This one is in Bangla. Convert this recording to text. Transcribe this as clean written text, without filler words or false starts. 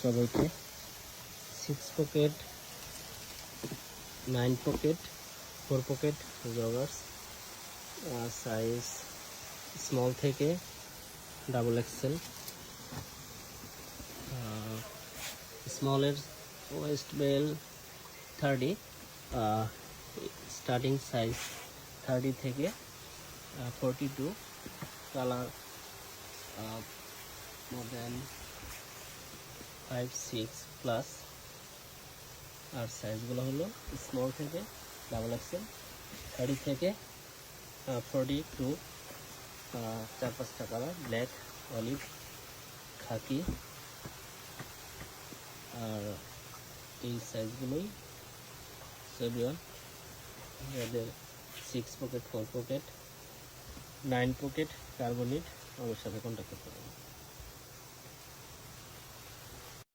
সবাইকে। 6 pocket, 9 pocket, 4 pocket joggers, size small থেকে ডাবল এক্সেল। স্মলের ওয়েস্ট বেল 30, স্টার্টিং সাইজ 30 থেকে 42, কালার more than 5-6 প্লাস। আর সাইজগুলো হলো স্মল থেকে ডাবল এক্সেল, 30 থেকে 42, 4-5টা কালার, ব্ল্যাক, অলিভ, খাকি। আর এই সাইজগুলোই সেভিয়ন, যাদের 6 পকেট, 4 পকেট, 9 পকেট কার্বনিট আমার সাথে কন্ট্যাক্ট করতে পারেন।